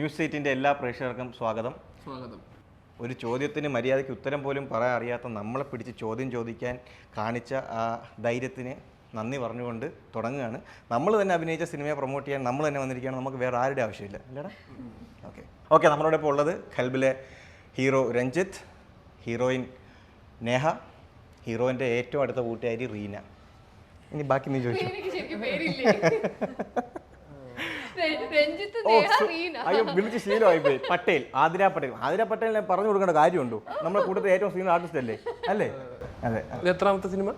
News സീറ്റിൻ്റെ എല്ലാ പ്രേക്ഷകർക്കും സ്വാഗതം. ഒരു ചോദ്യത്തിന് മര്യാദയ്ക്ക് ഉത്തരം പോലും പറയാൻ അറിയാത്ത നമ്മളെ പിടിച്ച് ചോദ്യം ചോദിക്കാൻ കാണിച്ച ആ ധൈര്യത്തിന് നന്ദി പറഞ്ഞുകൊണ്ട് തുടങ്ങുകയാണ്. നമ്മൾ തന്നെ അഭിനയിച്ച സിനിമയെ പ്രൊമോട്ട് ചെയ്യാൻ നമ്മൾ തന്നെ വന്നിരിക്കുകയാണ്. നമുക്ക് വേറെ ആരുടെ ആവശ്യമില്ല അല്ലേടാ? ഓക്കെ നമ്മളോട് ഇപ്പോൾ ഉള്ളത് ഖൽബിലെ ഹീറോ രഞ്ജിത്ത്, ഹീറോയിൻ നേഹ, ഹീറോയിൻ്റെ ഏറ്റവും അടുത്ത കൂട്ടുകാരി റീന. ഇനി ബാക്കി നീ ചോദിച്ചു. അയ്യോ വിളിച്ച് ശീലമായി പോയി. പട്ടേൽ, ആതിര പട്ടേൽ. ആതിര പട്ടേലിനെ പറഞ്ഞു കൊടുക്കേണ്ട കാര്യമുണ്ടോ? നമ്മുടെ കൂട്ടത്തിൽ ഏറ്റവും സീനിയർ ആർട്ടിസ്റ്റ് അല്ലേ? അല്ലേ? അതെ. എത്രാമത്തെ സിനിമ?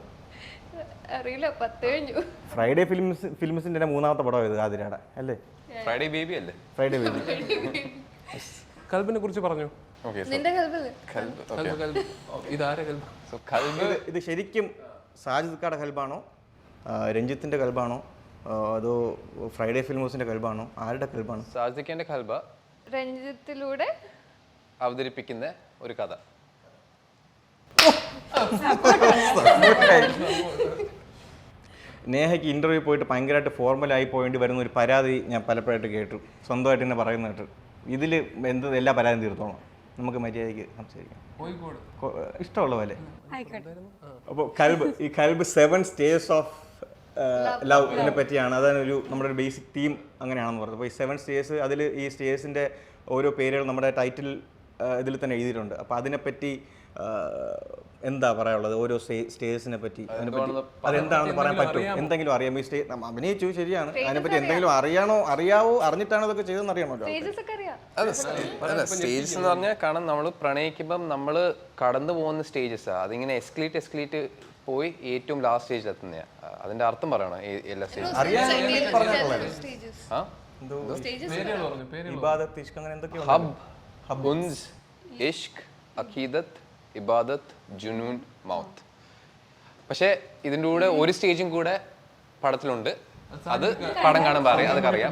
ഫ്രൈഡേ ഫിലിംസിന്റെ മൂന്നാമത്തെ പടം ഇത് ആതിരയുടെ അല്ലേ? ഫ്രൈഡേ ബേബി അല്ലേ? Friday baby. കൽബിനെ കുറിച്ച് പറഞ്ഞു. ഇത് ശരിക്കും സാജിദ്ക്കാടെ കൽബാണോ, രഞ്ജിത്തിന്റെ കൽബാണോ, അതോ ഫ്രൈഡേ ഫിലിംസിന്റെ കൽബാണോ? ആരുടെ കൽബാണ്? സാജിദ്ഖാന്റെ കൽബ രഞ്ജിത്തിലൂടെ അവതരിപ്പിക്കുന്ന ഒരു കഥ. നേഹയ്ക്ക് ഇന്റർവ്യൂ പോയിട്ട് ഭയങ്കരമായിട്ട് ഫോർമലായി പോയിട്ട് വരുന്ന ഒരു പരാതി ഞാൻ പലപ്പോഴായിട്ട് കേട്ടു. സ്വന്തമായിട്ട് തന്നെ പറയുന്ന കേട്ടു. ഇതിൽ എല്ലാ പരാതിയും തീർത്തോണം, നമുക്ക് മര്യാദയ്ക്ക് സംസാരിക്കാം. ഇഷ്ടമുള്ള പോലെ. അപ്പോൾ ഈ കൽബ് 7 സ്റ്റേജസ് ഓഫ് ലവ് ഇതിനെ പറ്റിയാണ്. അതാണ് നമ്മുടെ ഒരു ബേസിക് തീം അങ്ങനെയാണെന്ന് പറഞ്ഞത്. അപ്പോൾ ഈ 7 സ്റ്റേജസ്, അതിൽ ഈ സ്റ്റേജസിൻ്റെ ഓരോ പേരുകൾ നമ്മുടെ ടൈറ്റിൽ ഇതിൽ തന്നെ എഴുതിയിട്ടുണ്ട്. അപ്പോൾ അതിനെപ്പറ്റി എന്താ പറയാനുള്ളത്? ഓരോ സ്റ്റേജസിനെ പറ്റി അതെന്താണെന്ന് പറയാൻ പറ്റും? എന്തെങ്കിലും അറിയാമോ? ഈ സ്റ്റേജ് അഭിനയിച്ചു ശരിയാണ്, അതിനെപ്പറ്റി എന്തെങ്കിലും അറിയാവോ? അറിഞ്ഞിട്ടാണ് അതൊക്കെ ചെയ്തെന്ന് അറിയാമല്ലോ. സ്റ്റേജസ് എന്ന് പറഞ്ഞാൽ കാരണം നമ്മൾ പ്രണയിക്കുമ്പം നമ്മൾ കടന്നു പോകുന്ന സ്റ്റേജസ് അതിങ്ങനെ എസ്കലേറ്റ് പോയി ഏറ്റവും ലാസ്റ്റ് സ്റ്റേജിൽ എത്തുന്നതാണ്. അതിന്റെ അർത്ഥം പറയണോ? എല്ലാ സ്റ്റേജും ഹബ്, ഉൻസ്, ഇഷ്ക്, അഖീദത്ത്, ഇബാദത്ത്, ജുനൂൻ, മൗത്ത്. പക്ഷെ ഇതിന്റെ കൂടെ ഒരു സ്റ്റേജും കൂടെ പടത്തിലുണ്ട്. അത് പടം കാണുമ്പോൾ അറിയാം, അതൊക്കെ അറിയാം.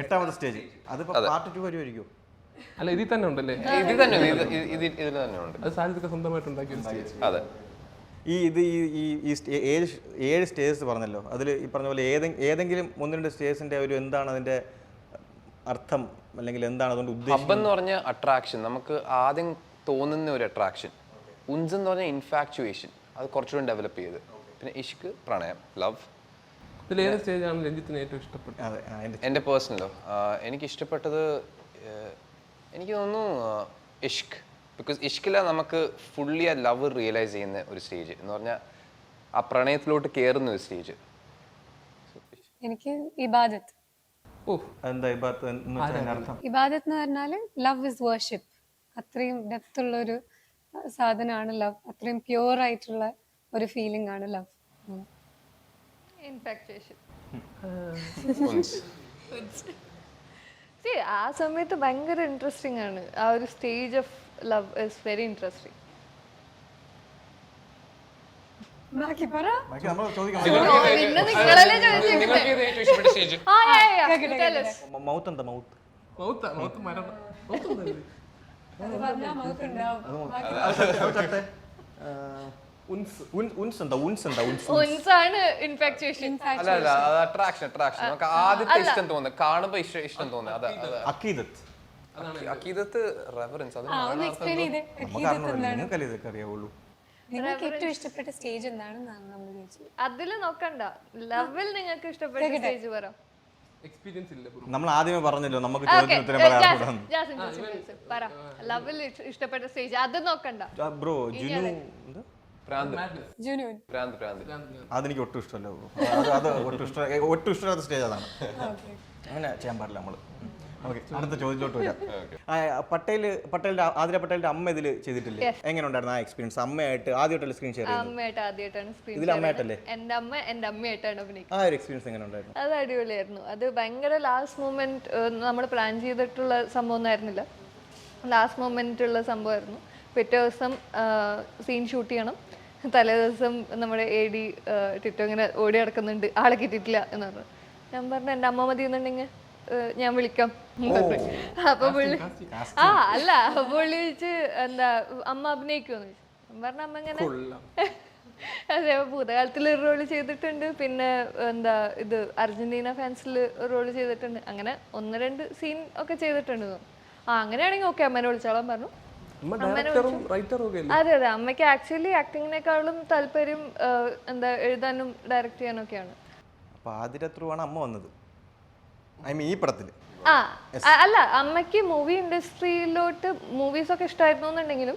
8ാമത്തെ സ്റ്റേജ് അത് പാർട്ട് 2 വരുമായിരിക്കും. അല്ല, ഇതിൽ തന്നെ ഉണ്ടല്ലേ? ഇതിൽ തന്നെ ഉണ്ട്. അത് സാജിദ് സ്വന്തമായിട്ട് ഉണ്ടാക്കിയ ഒരു സ്റ്റേജ്. അതെ. ഈ 7 സ്റ്റേജസ് പറഞ്ഞല്ലോ, അതിൽ ഈ പറഞ്ഞ പോലെ ഏതെങ്കിലും 1-2 സ്റ്റേജസിന്റെ ഒരു എന്താണ് അതിന്റെ അർത്ഥം, അല്ലെങ്കിൽ എന്താണ് അതുകൊണ്ട് ഉദ്ദേശം? ഹബ് എന്ന് പറഞ്ഞ അട്രാക്ഷൻ, നമുക്ക് ആദ്യം തോന്നുന്ന ഒരു അട്രാക്ഷൻ. ഉൻസ് എന്ന് പറഞ്ഞ ഇൻഫാക്ച്വേഷൻ, അത് കുറച്ചുകൂടി ഡെവലപ്പ് ചെയ്ത്. പിന്നെ ഇഷ്ക്, പ്രണയം, ലവ്. ഇതിലേത് സ്റ്റേജാണ് രഞ്ജിത്തിന് ഏറ്റവും ഇഷ്ടപ്പെട്ടത്? എൻ്റെ പേഴ്സണലോ എനിക്ക് ഇഷ്ടപ്പെട്ടത്, എനിക്ക് തോന്നുന്നു ഇഷ്ക്. ബിക്കോസ് ഇഷ്കിലാണ് നമുക്ക് ഫുള്ളി ആ ലവ് റിയലൈസ് ചെയ്യുന്ന ഒരു സ്റ്റേജ് എന്ന് പറഞ്ഞാൽ ആ പ്രണയത്തിലോട്ട് കയറുന്ന ഒരു സ്റ്റേജ്. എനിക്ക് ഇബാദത്ത്. ഇബാദത്ത് എന്ന് പറഞ്ഞാൽ ലവ് ഇസ് വർഷിപ്പ്. അത്രയും ഡെപ്ത് ഉള്ള ഒരു സാധനമാണ് ലവ്. അത്രയും പ്യൂർ ആയിട്ടുള്ള ഒരു ഫീലിംഗ് ആണ് ലവ്. ഇൻഫാക്ച്വേഷൻ. ആ സമയത്ത് ഭയങ്കര ഇൻട്രസ്റ്റിംഗ് ആണ്. ആ ഒരു stage of love is very interesting. ആദ്യത്തെ ഇഷ്ടം തോന്നുന്നത്, കാണുമ്പോ ഇഷ്ടം തോന്നുന്നത്. അഖീദത്ത് റെഫറൻസ്. നിങ്ങൾക്ക് ഏറ്റവും ഇഷ്ടപ്പെട്ട സ്റ്റേജ് എന്താണ്? അതില് നോക്കണ്ട, ലവിൽ നിങ്ങൾക്ക് ഇഷ്ടപ്പെട്ട സ്റ്റേജ് പറ. എക്സ്പീരിയൻസ് ഇല്ല. നമ്മൾ ആദ്യമേ പറഞ്ഞല്ലോ നമുക്ക് ചോദ്യത്തിന് ഉത്തരം പറ. ലവിൽ ഇഷ്ടപ്പെട്ട സ്റ്റേജ് അത് നോക്കണ്ട ബ്രോ. അതെനിക്ക് ഒട്ടും ഇഷ്ടമല്ല. അത് ഒട്ടും ഇഷ്ടമില്ലാത്ത സ്റ്റേജ് അതാണ്. അങ്ങനെ ചെയ്യാൻ പാടില്ല നമ്മൾ. ഓക്കെ, അടുത്ത ചോദ്യത്തിലോട്ട് വരാം. ആതിര പട്ടേലിന്റെ അമ്മ ഇതിൽ ചെയ്തിട്ടില്ലേ? എങ്ങനെ ഉണ്ടായിരുന്നു ആ എക്സ്പീരിയൻസ്? അമ്മയായിട്ട് ആദ്യമായിട്ടല്ലേ സ്ക്രീൻ ഷെയർ ചെയ്യുന്നത്? ഇതിൽ അമ്മയായിട്ടല്ലേ? എന്റെ അമ്മയായിട്ടാണ് അഭിനയിക്കുന്നത്. ആ ഒരു എക്സ്പീരിയൻസ് എങ്ങനെ ഉണ്ടായിരുന്നു? അത് അടിപൊളിയായിരുന്നു. അത് ഭയങ്കര ലാസ്റ്റ് മൊമെന്റ്, നമ്മൾ പ്ലാൻ ചെയ്തിട്ടുള്ള സംഭവം ഒന്നും ആയിരുന്നില്ല. ലാസ്റ്റ് മൊമെന്റ് ഉള്ള സംഭവമായിരുന്നു. പിറ്റേ ദിവസം സീൻ ഷൂട്ട് ചെയ്യണം. തലേ ദിവസം നമ്മുടെ AD ടിറ്റോ ഇങ്ങനെ ഓടി നടക്കുന്നുണ്ട്, ആളെ കിട്ടിയിട്ടില്ല എന്ന് പറഞ്ഞു. ഞാൻ പറഞ്ഞു എൻ്റെ അമ്മ മതി എന്നുണ്ടെങ്കിൽ ഞാൻ വിളിക്കാം. അപ്പൊ പുള്ളി പുള്ളി ചോദിച്ച് എന്താ അമ്മ അഭിനയിക്കുമെന്ന് ചോദിച്ചു. ഞാൻ പറഞ്ഞ അമ്മ ഇങ്ങനെ അതെ, ഭൂതകാലത്തിൽ ഒരു റോള് ചെയ്തിട്ടുണ്ട്, പിന്നെ എന്താ ഇത് അർജന്റീന ഫാൻസിൽ ഒരു റോള് ചെയ്തിട്ടുണ്ട്. അങ്ങനെ 1-2 സീൻ ഒക്കെ ചെയ്തിട്ടുണ്ട്. അങ്ങനെയാണെങ്കിൽ ഓക്കെ, അമ്മേനെ വിളിച്ചോളാൻ പറഞ്ഞു. അമ്മ ഡയറക്ടറും റൈറ്ററും ഒക്കെ അല്ലേ? അതെ, അമ്മയ്ക്ക് ആക്ച്വലി ആക്ടിങ്ങിനേക്കാളും താല്പര്യം എന്താ എഴുതാനും ഡയറക്റ്റ് ചെയ്യാനും ഒക്കെയാണ്. അപ്പോൾ ആദ്യത്തെ ത്രൂ ആണ് അമ്മ വന്നത്, ഐ മീൻ ഈ പടത്തിൽ. അല്ല, അമ്മയ്ക്ക് മൂവി ഇൻഡസ്ട്രിയിലോട്ട് മൂവീസൊക്കെ ഇഷ്ടമായിരുന്നു എന്നുണ്ടെങ്കിലും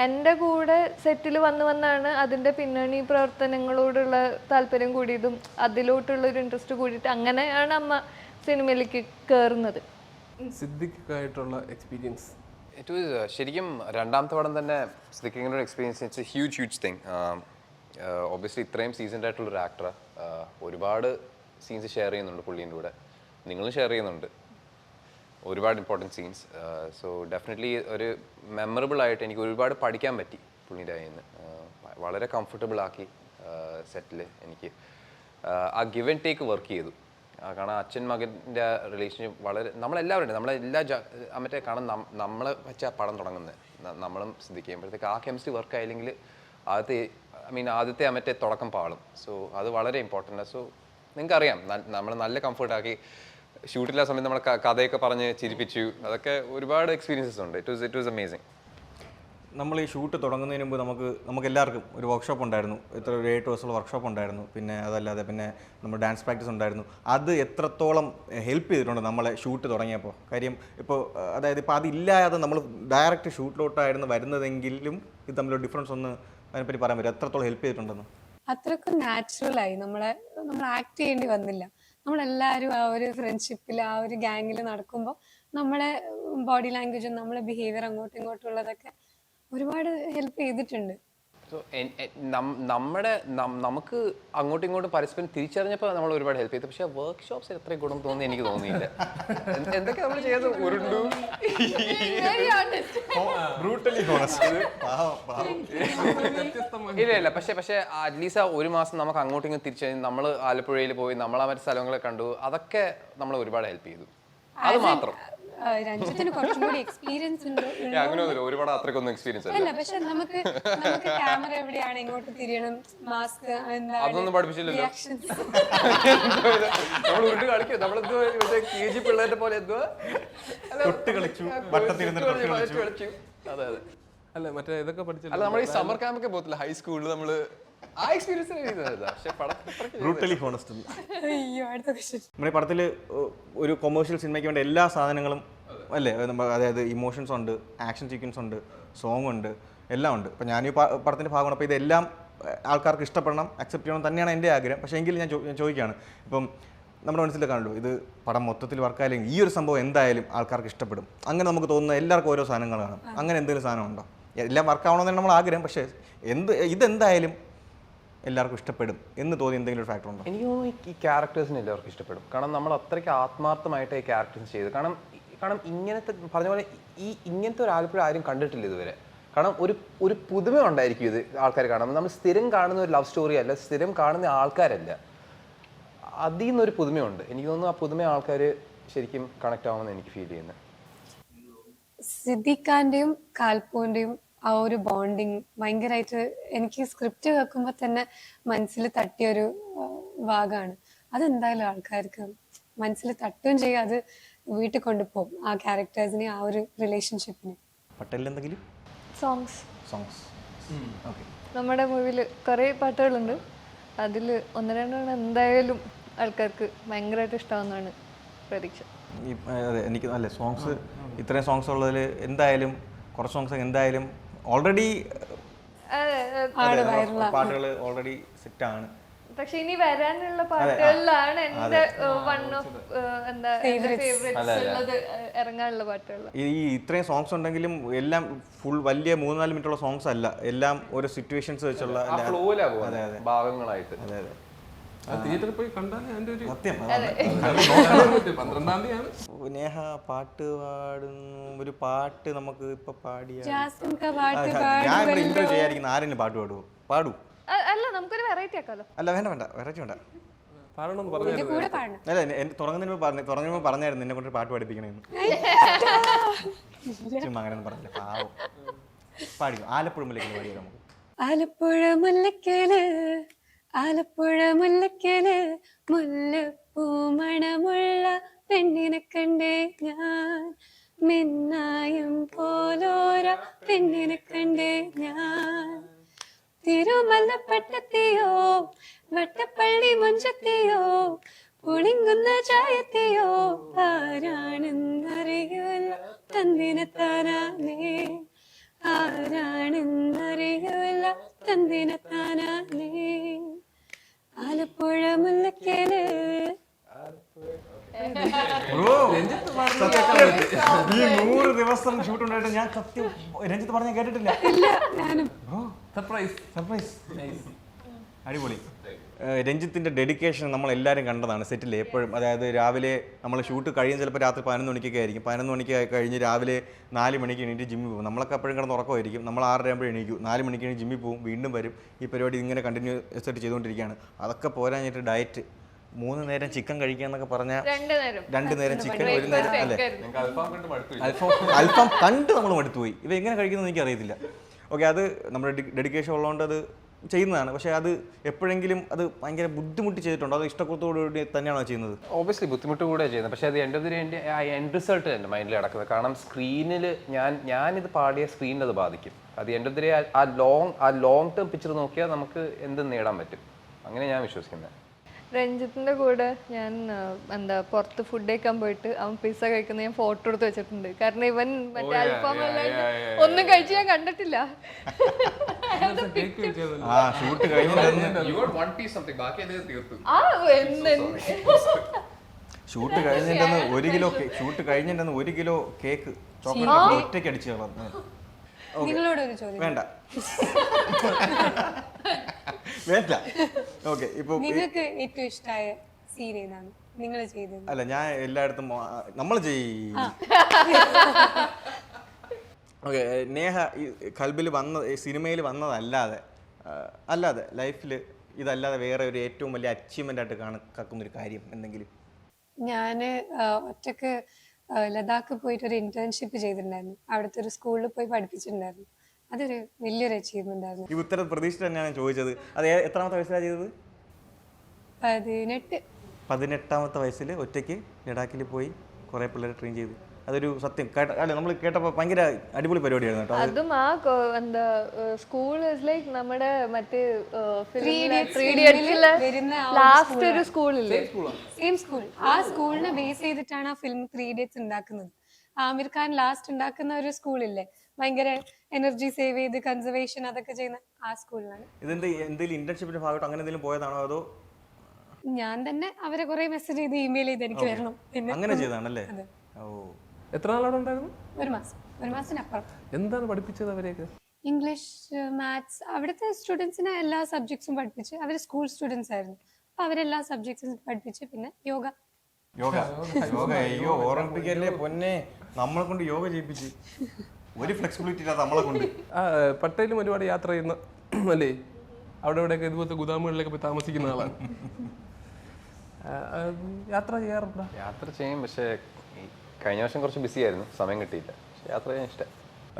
എൻ്റെ കൂടെ സെറ്റിൽ വന്നാണ് അതിൻ്റെ പിന്നണി പ്രവർത്തനങ്ങളോടുള്ള താല്പര്യം കൂടിയതും അതിലോട്ടുള്ള ഒരു ഇൻട്രസ്റ്റ് കൂടിയിട്ട് അങ്ങനെയാണ് അമ്മ സിനിമയിലേക്ക് കയറുന്നത്. സിദ്ദിഖായിട്ടുള്ള എക്സ്പീരിയൻസ് ഇറ്റ് വാസ് ശരിക്കും രണ്ടാമത്തെ പടം തന്നെ സിദ്ദിഖിൻ്റെ experience. It's a huge thing. Obviously ഇത്രയും സീസൺഡ് ആയിട്ടുള്ളൊരു ആക്ടർ ഒരുപാട് സീൻസ് ഷെയർ ചെയ്യുന്നുണ്ട് പുള്ളീൻ്റെ കൂടെ, നിങ്ങളും ഷെയർ ചെയ്യുന്നുണ്ട് ഒരുപാട് ഇമ്പോർട്ടൻറ്റ് സീൻസ്. സോ ഡെഫിനറ്റ്ലി ഒരു മെമ്മറബിൾ ആയിട്ട് എനിക്ക് ഒരുപാട് പഠിക്കാൻ പറ്റി പുള്ളിൻ്റെ കയ്യിൽ നിന്ന്. വളരെ കംഫർട്ടബിൾ ആക്കി സെറ്റിൽ എനിക്ക് ആ ഗിവ് ആൻഡ് ടേക്ക് വർക്ക് ചെയ്തു. കാരണം അച്ഛൻ മകൻ്റെ റിലേഷൻഷിപ്പ് വളരെ നമ്മളെല്ലാവരും നമ്മളെല്ലാ മറ്റേ കാരണം നമ്മളെ വെച്ച പടം തുടങ്ങുന്നത് നമ്മളും ശ്രദ്ധിക്കുമ്പോഴത്തേക്ക് ആ കെമിസ്ട്രി വർക്ക് ആയില്ലെങ്കിൽ ആദ്യത്തെ മറ്റേ തുടക്കം പാളും. സോ അത് വളരെ ഇമ്പോർട്ടൻ്റ്. സോ നിങ്ങൾക്കറിയാം നമ്മൾ നല്ല കംഫർട്ടാക്കി ഷൂട്ടില്ല സമയത്ത് നമ്മൾ കഥയൊക്കെ പറഞ്ഞ് ചിരിപ്പിച്ചു. അതൊക്കെ ഒരുപാട് എക്സ്പീരിയൻസസ് ഉണ്ട്. It was amazing. നമ്മൾ ഈ ഷൂട്ട് തുടങ്ങുന്നതിന് മുമ്പ് നമുക്ക് എല്ലാവർക്കും ഒരു വർക്ക്ഷോപ്പ് ഉണ്ടായിരുന്നു. ഒരു 8 ദിവസമുള്ള വർക്ക്ഷോപ്പ് ഉണ്ടായിരുന്നു. പിന്നെ അതല്ലാതെ പിന്നെ നമ്മൾ ഡാൻസ് പ്രാക്ടീസ് ഉണ്ടായിരുന്നു. അത് എത്രത്തോളം ഹെൽപ്പ് ചെയ്തിട്ടുണ്ട് നമ്മളെ ഷൂട്ട് തുടങ്ങിയപ്പോൾ. കാര്യം ഇപ്പോൾ അതായത് ഇപ്പോൾ അതില്ലാതെ നമ്മൾ ഡയറക്റ്റ് ഷൂട്ടിലോട്ടായിരുന്നു വരുന്നതെങ്കിലും ഇത് തമ്മിലുള്ള ഡിഫറൻസ് ഒന്ന് അതിനെപ്പറ്റി പറയാൻ പറ്റും, എത്രത്തോളം ഹെൽപ്പ് ചെയ്തിട്ടുണ്ടെന്ന്. അത്രക്കും നാച്ചുറലായി നമ്മൾ ആക്ട് ചെയ്യേണ്ടി വന്നില്ല. നമ്മളെല്ലാവരും ആ ഒരു ഫ്രണ്ട്ഷിപ്പിൽ ആ ഒരു ഗാങ്ങിൽ നടക്കുമ്പോൾ നമ്മളെ ബോഡി ലാംഗ്വേജും നമ്മളെ ബിഹേവിയർ അങ്ങോട്ടും ഇങ്ങോട്ടും ഉള്ളതൊക്കെ ഒരുപാട് ഹെൽപ്പ് ചെയ്തിട്ടുണ്ട്. സോ നമുക്ക് അങ്ങോട്ടും ഇങ്ങോട്ടും പരസ്പരം തിരിച്ചറിഞ്ഞപ്പോൾ നമ്മൾ ഒരുപാട് ഹെൽപ്പ് ചെയ്തു. പക്ഷേ വർക്ക്ഷോപ്സിൽ എത്ര ഗുണം തോന്നി എനിക്ക് തോന്നിയില്ല. എന്തൊക്കെ നമ്മൾ ചെയ്ത് ഉരുണ്ടു. ഇല്ല പക്ഷേ അറ്റ്ലീസ്റ്റ് ആ ഒരു മാസം നമുക്ക് അങ്ങോട്ടും ഇങ്ങോട്ടും തിരിച്ചറിഞ്ഞ് നമ്മൾ ആലപ്പുഴയിൽ പോയി നമ്മൾ ആ മറ്റു സ്ഥലങ്ങളെ കണ്ടു. അതൊക്കെ നമ്മളെ ഒരുപാട് ഹെൽപ്പ് ചെയ്തു. അത് മാത്രം. രഞ്ജിത്തിന് കുറച്ചും കൂടി എക്സ്പീരിയൻസ് ഉണ്ട്. അങ്ങനെയൊന്നുമില്ല, ഒരുപാട് അത്രയ്ക്കൊന്നും എക്സ്പീരിയൻസ് അല്ല, പക്ഷെ നമുക്ക് ക്യാമറ എവിടെയാണ്, എങ്ങോട്ട് തിരിയണം, മാസ്ക് അതൊന്നും പഠിപ്പിച്ചില്ലല്ലോ. നമ്മൾ ഉരുട്ട് കളിക്കും. നമ്മളെന്തോ KG പിള്ളേരുടെ പോലെ എന്തോ കളിച്ചു. അതെ അതെ. അല്ല മറ്റേ ഇതൊക്കെ പഠിച്ചില്ല. അല്ല നമ്മൾ ഈ സമ്മർ ക്യാമ്പൊക്കെ പോകത്തില്ല ഹൈസ്കൂളിൽ നമ്മള് ആ എക്സ്പീരിയൻസ് നമ്മുടെ പടത്തിൽ ഒരു കൊമേഴ്ഷ്യൽ സിനിമയ്ക്ക് വേണ്ട എല്ലാ സാധനങ്ങളും അല്ലേ, അതായത് ഇമോഷൻസ് ഉണ്ട്, ആക്ഷൻ സീക്വൻസ് ഉണ്ട്, സോങ് ഉണ്ട്, എല്ലാം ഉണ്ട്. ഇപ്പം ഞാൻ ഈ പടത്തിൻ്റെ ഭാഗമാണ്. അപ്പോൾ ഇതെല്ലാം ആൾക്കാർക്ക് ഇഷ്ടപ്പെടണം, അക്സെപ്റ്റ് ചെയ്യണം തന്നെയാണ് എൻ്റെ ആഗ്രഹം. പക്ഷേ എങ്കിലും ഞാൻ ചോദിക്കുകയാണ്, ഇപ്പം നമ്മുടെ മനസ്സിൽ കാണുള്ളൂ ഇത് പടം മൊത്തത്തിൽ വർക്കായില്ലെങ്കിൽ ഈ ഒരു സംഭവം എന്തായാലും ആൾക്കാർക്ക് ഇഷ്ടപ്പെടും, അങ്ങനെ നമുക്ക് തോന്നുന്ന എല്ലാവർക്കും ഓരോ സാധനങ്ങൾ കാണും. അങ്ങനെ എന്തെങ്കിലും സാധനം ഉണ്ടോ? എല്ലാം വർക്കാവണമെന്നാണ് നമ്മൾ ആഗ്രഹം, പക്ഷേ ഇതെന്തായാലും എല്ലാവർക്കും ഇഷ്ടപ്പെടും എന്ന് തോന്നി എന്തെങ്കിലും ഒരു ഫാക്ടർ ഉണ്ടോ? എനിക്ക് തോന്നുന്നു ഈ ക്യാരക്ടേഴ്സിന് എല്ലാവർക്കും ഇഷ്ടപ്പെടും. കാരണം നമ്മൾ അത്രയ്ക്ക് ആത്മാർത്ഥമായിട്ട് ഈ ക്യാരക്ടേഴ്സ് ചെയ്തു. കാരണം ഇങ്ങനത്തെ പറഞ്ഞ പോലെ ഇങ്ങനത്തെ ഒരു ആലപ്പുഴ ആരും കണ്ടിട്ടില്ല ഇതുവരെ. കാരണം ഒരു പുതുമ ഉണ്ടായിരിക്കും ഇത് ആൾക്കാർ കാണുമ്പോൾ. നമ്മൾ സ്ഥിരം കാണുന്ന ഒരു ലവ് സ്റ്റോറി അല്ല, സ്ഥിരം കാണുന്ന ആൾക്കാരല്ല, അതിൽ നിന്നൊരു പുതുമയുണ്ട്. എനിക്ക് തോന്നുന്നു ആ പുതുമ ആൾക്കാർ ശരിക്കും കണക്ട് ആവുമെന്ന് എനിക്ക് ഫീൽ ചെയ്യുന്നത്. സിദ്ദിഖാന്റെയും കാൽപ്പൂന്റെയും ആ ഒരു ബോണ്ടിങ് ഭയങ്കരമായിട്ട് എനിക്ക് സ്ക്രിപ്റ്റ് കേൾക്കുമ്പോൾ തന്നെ മനസ്സിൽ തട്ടിയൊരു ഭാഗമാണ്. അതെന്തായാലും ആൾക്കാർക്ക് മനസ്സിൽ തട്ടുകയും ചെയ്യും, അത് വീട്ടിൽ കൊണ്ടുപോകും ആ ക്യാരക്ടേഴ്സിനെ, ആ ഒരു റിലേഷൻഷിപ്പിനെ. പട്ടേലെന്തെങ്കിലും സോങ്സ് ഓക്കെ. നമ്മുടെ മൂവിയിൽ കുറേ പാട്ടുകളുണ്ട്. അതിൽ 1-2 എന്തായാലും ആൾക്കാർക്ക് ഭയങ്കരമായിട്ട് ഇഷ്ടമാവുന്നതാണ് പ്രതീക്ഷ. അതെ, എനിക്ക് നല്ല സോങ്സ്, ഇത്രയും സോങ്സ് ഉള്ളതിൽ എന്തായാലും കുറച്ച് സോങ്സ് എന്തായാലും ഓൾറെഡി പാട്ടുകൾ ഓൾറെഡി സെറ്റാണ്. പക്ഷെ ഇനി വരാനുള്ള പാട്ടുകളിലാണ് എന്റെ വൺ ഓഫ് എന്താ ഫേവറേറ്റ്സ് ഉള്ളത്, ഇറങ്ങാനുള്ള പാട്ടുകൾ. ഈ ഇത്രയും സോങ്സ് ഉണ്ടെങ്കിലും എല്ലാം ഫുൾ വലിയ 3-4 മിനിറ്റുള്ള സോങ്സ് അല്ല, എല്ലാം ഓരോ സിറ്റുവേഷൻസ് വെച്ചുള്ള ഭാഗങ്ങളായിട്ട്. അതെ അതെ, തിയേറ്ററിൽ പോയി കണ്ടാലേ അതിന്റെ ഒരു സത്യം. 12-ാം തീയതിയാണ് നേഹ പാട്ട് പാടുന്നു, ഒരു പാട്ട് നമുക്ക് ഇപ്പൊ പാടിയ ഞാൻ ഇന്റർവ്യൂ ചെയ്യാതിരിക്കുന്ന ആരെങ്കിലും പാട്ട് പാടുവോ? പാടൂ. അല്ല, നമുക്കൊരു വെറൈറ്റി ആക്കാലോ. അല്ല വേണ്ട വെറൈറ്റി വേണ്ട. പാടണമെന്ന് പറഞ്ഞു. അല്ല, തുടങ്ങുന്നതിന് പറഞ്ഞായിരുന്നു എന്നെ കൊണ്ട് പാട്ട് പഠിപ്പിക്കണേന്ന്. ചുമ്മാ അങ്ങനെയൊന്നും പറഞ്ഞില്ല, പാവം. പാടിക്കും. ആലപ്പുഴ മുല്ലേക്ക് പാടിയോ നമുക്ക്? ആലപ്പുഴ മുല്ലക്കല് ആലപ്പുഴ മുല്ലക്കല് മുല്ലപ്പൂ മണമുള്ള പെണ്ണിനെ കണ്ടേ ഞാൻ മിന്നായം പോലോര പെണ്ണിനെ കണ്ടേ ഞാൻ തിരുമല്ലപ്പട്ടത്തെയോ വട്ടപ്പള്ളി മുഞ്ചത്തെയോ പുളിങ്ങുന്ന ചായത്തെയോ ആരാണെന്നറിയില്ല തന്നിനെത്താനാനേ ആരാണെന്നറിയില്ല തന്നിനെത്താനാനേ ആലപ്പുഴ മുല്ലക്കല് ബ്രോ ഈ 100 ദിവസം ഷൂട്ട് ഉണ്ടായിട്ട് ഞാൻ സത്യം രഞ്ജിത്ത് പറഞ്ഞ കേട്ടിട്ടില്ല. സർപ്രൈസ് സർപ്രൈസ് അടിപൊളി. രഞ്ജിത്തിന്റെ ഡെഡിക്കേഷൻ നമ്മൾ എല്ലാവരും കണ്ടതാണ് സെറ്റിൽ എപ്പോഴും. അതായത് രാവിലെ നമ്മൾ ഷൂട്ട് കഴിയും ചിലപ്പോൾ രാത്രി 11 മണിക്കൊക്കെ ആയിരിക്കും. 11 മണിക്ക് കഴിഞ്ഞ് രാവിലെ 4 മണിക്ക് എണീറ്റ് ജിമ്മിൽ പോകും. നമ്മളൊക്കെ അപ്പോഴും കിടന്ന് ഉറക്കമായിരിക്കും. നമ്മൾ 6:30 ആകുമ്പോൾ എണീക്കും. 4 മണിക്ക് എണീറ്റ് ജിമ്മിൽ പോകും, വീണ്ടും വരും. ഈ പരിപാടി ഇങ്ങനെ കണ്ടിന്യൂസ് ആയിട്ട് ചെയ്തുകൊണ്ടിരിക്കുകയാണ്. അതൊക്കെ പോരാഞ്ഞിട്ട് ഡയറ്റ് 3 നേരം ചിക്കൻ കഴിക്കുക എന്നൊക്കെ പറഞ്ഞാൽ 2 നേരം ചിക്കൻ, 1 നേരം അല്ലേ അൽഫാം കണ്ട് നമ്മൾ മടുത്തുപോയി. ഇവ എങ്ങനെ കഴിക്കുന്നത് എനിക്ക് അറിയത്തില്ല. ഓക്കെ, അത് നമ്മുടെ ഡെഡിക്കേഷൻ ഉള്ളതുകൊണ്ട് അത് ചെയ്യുന്നതാണ്. പക്ഷേ അത് എപ്പോഴെങ്കിലും അത് ഭയങ്കര ബുദ്ധിമുട്ടി ചെയ്തിട്ടുണ്ടോ? അത് ഇഷ്ടത്തോടുകൂടി തന്നെയാണോ ചെയ്യുന്നത്? ഓബിയസ്ലി ബുദ്ധിമുട്ട് കൂടെ ചെയ്യുന്നത്. പക്ഷേ അത് എൻ്റെ ആ എൻഡ് റിസൾട്ട് എൻ്റെ മൈൻഡിൽ കിടക്കുന്നത്. കാരണം സ്ക്രീനിൽ ഞാനിത് പാടിയ സ്ക്രീനിൽ അത് ബാധിക്കും. അത് എൻ്റെ ആ ലോങ് ടേം പിക്ചർ നോക്കിയാൽ നമുക്ക് എന്തും നേടാൻ പറ്റും. അങ്ങനെ ഞാൻ വിശ്വസിക്കുന്നത്. രഞ്ജിത്തിന്റെ കൂടെ ഞാൻ പുറത്ത് ഫുഡ് കഴിക്കാൻ പോയിട്ട് അവൻ പിസ്സ കഴിക്കുന്ന ഞാൻ ഫോട്ടോ എടുത്ത് വെച്ചിട്ടുണ്ട്. കാരണം ഇവൻ മറ്റേ അൽഫാം ഒന്നും കഴിച്ച് ഞാൻ കണ്ടിട്ടില്ല. ഷൂട്ട് കഴിഞ്ഞിട്ട് ഷൂട്ട് കഴിഞ്ഞിട്ട് 1 കിലോ കേക്ക് ചോക്ലേറ്റ് ഒറ്റയ്ക്ക് അടിച്ചു കളഞ്ഞു. നിങ്ങളോടൊരു ചോദ്യം. വേണ്ട വേണ്ട. ഓക്കെ, ഇപ്പൊ നിങ്ങൾക്ക് ഏറ്റവും ഇഷ്ടമായ സീൻ ഏതാണ് നിങ്ങൾ ചെയ്തത്? അല്ല, ഞാൻ എല്ലായിടത്തും നമ്മൾ ചെയ്യും. ഓക്കെ, നേഹ ഈ ഖൽബിൽ വന്ന സിനിമയിൽ വന്നതല്ലാതെ ലൈഫിൽ ഇതല്ലാതെ വേറെ ഒരു ഏറ്റവും വലിയ അച്ചീവ്മെന്റ് ആയിട്ട് കണക്കാക്കുന്നൊരു കാര്യം എന്തെങ്കിലും? ഞാൻ ഒറ്റക്ക് ലഡാക്ക് പോയിട്ട് ഒരു ഇന്റേൺഷിപ്പ് ചെയ്തിട്ടുണ്ടായിരുന്നു. അവിടുത്തെ ഒരു സ്കൂളിൽ പോയി പഠിപ്പിച്ചിട്ടുണ്ടായിരുന്നു. അതൊരു വലിയൊരു അച്ചീവ്മെന്റ് ആയിരുന്നു. ഈ ഉത്തരം പ്രതീക്ഷ തന്നെയാണ് ചോദിച്ചത്. അത് എത്രാമത്തെ വയസ്സിലാണ് ചെയ്തത്? 18ാമത്തെ വയസ്സിൽ ഒറ്റയ്ക്ക് ലഡാക്കിൽ പോയി കുറേ പിള്ളേരെ ട്രെയിൻ ചെയ്തു. അതൊരു സത്യം അല്ല, നമ്മൾ കേട്ടപ്പോൾ ഭയങ്കര അടിപൊളി പരിപാടിയായിരുന്നു കേട്ടോ. അതും ആ സ്കൂൾ ലൈക്ക് നമ്മുടെ മറ്റേ ലാസ്റ്റ് ഒരു സ്കൂളില്ലേ, സെയിം സ്കൂൾ. ആ സ്കൂളിനെ ബേസ് ചെയ്തിട്ടാണ് ആ ഫിലിം 3 Idiots ഉണ്ടാക്കുന്നത്. ആമിർ ഖാൻ ലാസ്റ്റ് ഉണ്ടാക്കുന്ന ഒരു സ്കൂളില്ലേ, ഭയങ്കര എനർജി സേവ് ചെയ്ത് കൺസർവേഷൻ അതൊക്കെ ചെയ്യുന്ന ആ സ്കൂളിലാണ്. എന്തെങ്കിലും ഇന്റേൺഷിപ്പിന്റെ ഭാഗമായിട്ട് അങ്ങനെ എന്തെങ്കിലും പോയതാണോ അതോ ഞാൻ തന്നെ അവരെ കുറെ മെസ്സേജ് ചെയ്ത് ഇമെയിൽ ചെയ്ത് എനിക്ക് വരണം? പിന്നെ അങ്ങനെ ചെയ്താണല്ലേ? ഓ, എത്ര നാളവിടെ ഉണ്ടായിരുന്നു? 1 മാസം, 1 മാസത്തിനപ്പുറം. എന്താണ് പഠിപ്പിച്ചത് അവരെയൊക്കെ? English, maths. അവിടുത്തെ സ്റ്റുഡൻസിനെ എല്ലാ സബ്ജക്ട്സും പഠിപ്പിച്ച്. അവർ സ്കൂൾ സ്റ്റുഡൻസ് ആയിരുന്നു. അപ്പൊ അവരെല്ലാ സബ്ജക്ട്സും പഠിപ്പിച്ച്. പിന്നെ യോഗ. അയ്യോ ഓർമ്മിപ്പിക്കല്ലേ പൊന്നെ, നമ്മളെ കൊണ്ട് യോഗ ചെയ്യിപ്പിച്ച്. ഒരു ഫ്ലെക്സിബിലിറ്റി ഇല്ലാതെ നമ്മളെ കൊണ്ട്. പട്ടയിലും ഒരുപാട് യാത്ര ചെയ്യുന്ന അല്ലേ, അവിടെ ഇവിടെയൊക്കെ ഇതുപോലത്തെ ഗുദാമുകളിലൊക്കെ പോയി താമസിക്കുന്ന ആളാണ്. യാത്ര ചെയ്യാറുണ്ടോ? യാത്ര ചെയ്യും, പക്ഷേ കഴിഞ്ഞ വർഷം കുറച്ച് ബിസി ആയിരുന്നു, സമയം കിട്ടിയില്ല. പക്ഷേ യാത്ര ചെയ്യാൻ ഇഷ്ടം.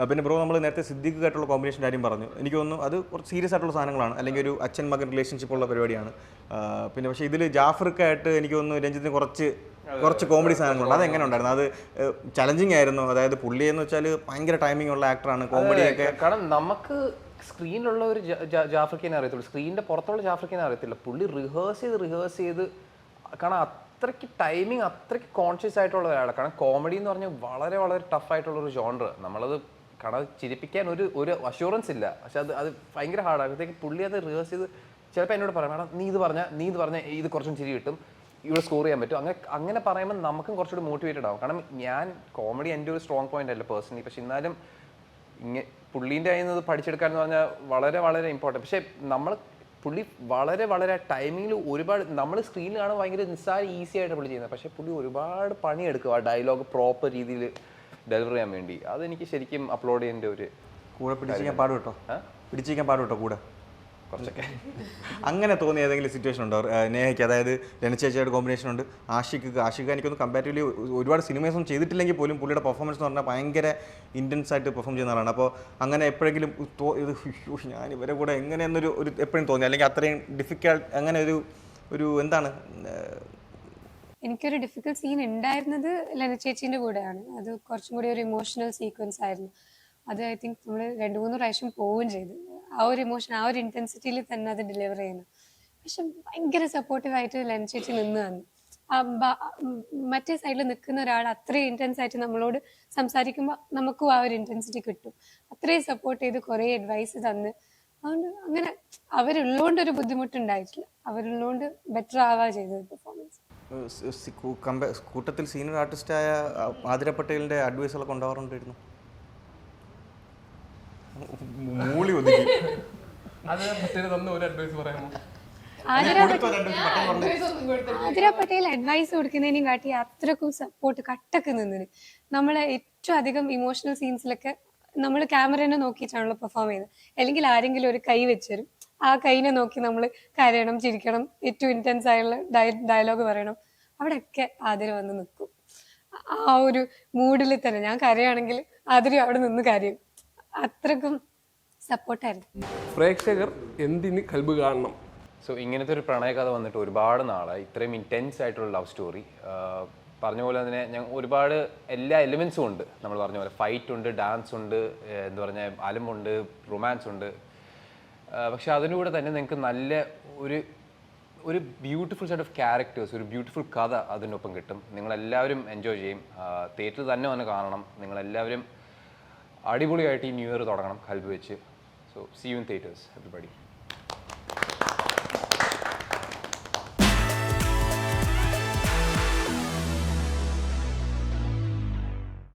പിന്നെ ബ്രോ, നമ്മൾ നേരത്തെ സിദ്ദീഖായിട്ടുള്ള കോമ്പിനേഷൻ കാര്യം പറഞ്ഞു. എനിക്ക് തോന്നുന്നു അത് കുറച്ച് സീരിയസ് ആയിട്ടുള്ള സാധനങ്ങളാണ്, അല്ലെങ്കിൽ ഒരു അച്ഛൻ മകൻ റിലേഷൻഷിപ്പ് ഉള്ള പരിപാടിയാണ്. പിന്നെ പക്ഷേ ഇതിൽ ജാഫർക്കായിട്ട് എനിക്ക് തോന്നുന്നു രഞ്ജിത്തിന് കുറച്ച് കോമഡി സാധനങ്ങളുണ്ട്. അത് എങ്ങനെ ഉണ്ടായിരുന്നു? അത് ചലഞ്ചിങ് ആയിരുന്നു? അതായത് പുള്ളി എന്ന് വെച്ചാൽ ഭയങ്കര ടൈമിംഗ് ഉള്ള ആക്ടറാണ്, കോമഡിയൊക്കെ. കാരണം നമുക്ക് സ്ക്രീനിലുള്ള ഒരു ജാഫർക്കിനെ അറിയത്തുള്ളൂ, സ്ക്രീനിന്റെ പുറത്തുള്ള ജാഫർക്കിനെ അറിയത്തില്ല. പുള്ളി റിഹേഴ്സ് ചെയ്ത് കാരണം അത്രയ്ക്ക് ടൈമിങ്, അത്രയ്ക്ക് കോൺഷ്യസ് ആയിട്ടുള്ള ഒരാളാണ്. കാരണം കോമഡി എന്ന് പറഞ്ഞാൽ വളരെ വളരെ ടഫ് ആയിട്ടുള്ള ഒരു ജോണർ. നമ്മളത് കാരണം ചിരിപ്പിക്കാൻ ഒരു അഷ്യൂറൻസ് ഇല്ല. പക്ഷെ അത് ഭയങ്കര ഹാർഡാകുമ്പോഴത്തേക്ക് പുള്ളി അത് റിഹേഴ്സ് ചെയ്ത് ചിലപ്പോൾ എന്നോട് പറയാം, മേഡം നീ ഇത് പറഞ്ഞാൽ ഇത് കുറച്ചും ചിരി കിട്ടും, ഇവിടെ സ്കോർ ചെയ്യാൻ പറ്റും. അങ്ങനെ പറയുമ്പോൾ നമുക്കും കുറച്ചുകൂടി മോട്ടിവേറ്റഡ് ആവും. കാരണം ഞാൻ കോമഡി എൻ്റെ ഒരു സ്ട്രോങ് പോയിന്റ് അല്ല പേഴ്സണലി. പക്ഷെ എന്നാലും പുള്ളീൻ്റെ കയ്യിൽ നിന്ന് പഠിച്ചെടുക്കുക എന്ന് പറഞ്ഞാൽ വളരെ വളരെ ഇമ്പോർട്ടൻറ്റ്. പക്ഷേ പുള്ളി വളരെ വളരെ ടൈമിങ്ങിൽ ഒരുപാട് നമ്മൾ സ്ക്രീനിൽ കാണാൻ ഭയങ്കര നിസ്സാര ഈസി ആയിട്ട് പുള്ളി ചെയ്യുന്നത്. പക്ഷേ പുള്ളി ഒരുപാട് പണിയെടുക്കും ആ ഡയലോഗ് പ്രോപ്പർ രീതിയിൽ ഡെലിവർ ചെയ്യാൻ വേണ്ടി. അതെനിക്ക് ശരിക്കും അപ്ലോഡ് ചെയ്യേണ്ട ഒരു കൂടെ പിടിച്ചിരിക്കാൻ പാടും കേട്ടോ കൂടെ. കുറച്ചൊക്കെ. അങ്ങനെ തോന്നിയ ഏതെങ്കിലും സിറ്റുവേഷൻ ഉണ്ടോ നേഹയ്ക്ക്? അതായത് രണചേച്ചിയുടെ കോമ്പിനേഷൻ ഉണ്ട്, ആഷിക്ക് എനിക്കൊന്ന് കമ്പാരിറ്റീവ്ലി ഒരുപാട് സിനിമേസ് ഒന്നും ചെയ്തിട്ടില്ലെങ്കിൽ പോലും പുള്ളിയുടെ പെർഫോമൻസ് എന്ന് പറഞ്ഞാൽ ഭയങ്കര ഇൻറ്റൻസ് ആയിട്ട് പെർഫോം ചെയ്യുന്ന ആളാണ്. അപ്പോൾ അങ്ങനെ എപ്പോഴെങ്കിലും ഇത് ഞാൻ ഇവരെ കൂടെ എങ്ങനെയെന്നൊരു എപ്പോഴും തോന്നി, അല്ലെങ്കിൽ അത്രയും ഡിഫിക്കൽട്ട് അങ്ങനെ ഒരു എന്താണ്? എനിക്കൊരു ഡിഫിക്കൽട്ട് സീൻ ഉണ്ടായിരുന്നത് ലനചേച്ചീൻ്റെ കൂടെയാണ്. അത് കുറച്ചും കൂടി ഒരു ഇമോഷണൽ സീക്വൻസ് ആയിരുന്നു. അത് ഐ തിങ്ക് നമ്മൾ 2-3 പ്രാവശ്യം പോവുകയും ചെയ്തു. ആ ഒരു ഇമോഷൻ, ആ ഒരു ഇൻറ്റൻസിറ്റിയിൽ തന്നെ അത് ഡെലിവർ ചെയ്യുന്നു. പക്ഷെ ഭയങ്കര സപ്പോർട്ടീവായിട്ട് ലനചേച്ചി നിന്ന് തന്നു. മറ്റേ സൈഡിൽ നിൽക്കുന്ന ഒരാൾ അത്രയും ഇൻറ്റൻസ് ആയിട്ട് നമ്മളോട് സംസാരിക്കുമ്പോൾ നമുക്കും ആ ഒരു ഇൻറ്റൻസിറ്റി കിട്ടും. അത്രയും സപ്പോർട്ട് ചെയ്ത് കുറേ അഡ്വൈസ് തന്ന്, അതുകൊണ്ട് അങ്ങനെ അവരുള്ളതുകൊണ്ട് ഒരു ബുദ്ധിമുട്ടുണ്ടായിട്ടില്ല. അവരുള്ളതുകൊണ്ട് ബെറ്റർ ആവാ ചെയ്തത് പെർഫോമൻസ്. കൂട്ടത്തിൽ സീനിയർ ആർട്ടിസ്റ്റായ ആതിര പട്ടേലിൻ്റെ അഡ്വൈസുകളൊക്കെ ഉണ്ടാവാറുണ്ടായിരുന്നു? മൂളി ഒതുക്കി. അത് പറ്റേല് തന്ന ഒരു അഡ്വൈസ് പറയാമോ? ആതിര പട്ടേൽ അഡ്വൈസ് കൊടുക്കുന്നതിനും കാട്ടി അത്രക്കും സപ്പോർട്ട് കട്ടക്ക് നിന്നിന്. നമ്മളെ ഏറ്റവും അധികം ഇമോഷണൽ സീൻസിലൊക്കെ നമ്മൾ ക്യാമറനെ നോക്കിയിട്ടാണല്ലോ പെർഫോം ചെയ്യുന്നത്. അല്ലെങ്കിൽ ആരെങ്കിലും ഒരു കൈ വെച്ചുതരും, ആ കൈനെ നോക്കി നമ്മൾ കരയണം, ചിരിക്കണം, ഏറ്റവും ഇൻറ്റൻസ് ആയുള്ള ഡയലോഗ് പറയണം. അവിടെയൊക്കെ ആതിര വന്ന് നിൽക്കും. ആ ഒരു മൂഡിൽ തന്നെ ഞാൻ കരയാണെങ്കിൽ ആതിര അവിടെ നിന്ന് കരയും. അത്രക്കും സപ്പോർട്ടായിരുന്നു. പ്രേക്ഷകർ എന്തിന് കൽബ് കാണണം? സോ ഇങ്ങനത്തെ ഒരു പ്രണയകഥ വന്നിട്ട് ഒരുപാട് നാളായി. ഇത്രയും ഇൻറ്റൻസ് ആയിട്ടുള്ള ലവ് സ്റ്റോറി. പറഞ്ഞ പോലെ തന്നെ ഞങ്ങൾ ഒരുപാട് എല്ലാ എലിമെൻസും ഉണ്ട്. നമ്മൾ പറഞ്ഞ പോലെ ഫൈറ്റ് ഉണ്ട്, ഡാൻസ് ഉണ്ട്, എന്താ പറഞ്ഞാൽ അലമ്പുണ്ട്, റൊമാൻസ് ഉണ്ട്. പക്ഷെ അതിലൂടെ തന്നെ നിങ്ങൾക്ക് നല്ല ഒരു ബ്യൂട്ടിഫുൾ സെറ്റ് ഓഫ് ക്യാരക്ടേഴ്സ്, ഒരു ബ്യൂട്ടിഫുൾ കഥ അതിനൊപ്പം കിട്ടും. നിങ്ങളെല്ലാവരും എൻജോയ് ചെയ്യും. തിയേറ്ററിൽ തന്നെ വന്ന് കാണണം. നിങ്ങളെല്ലാവരും അടിപൊളിയായിട്ട് ഈ ന്യൂ ഇയർ തുടങ്ങണം കൽബ് വെച്ച്. So see you in theatres everybody.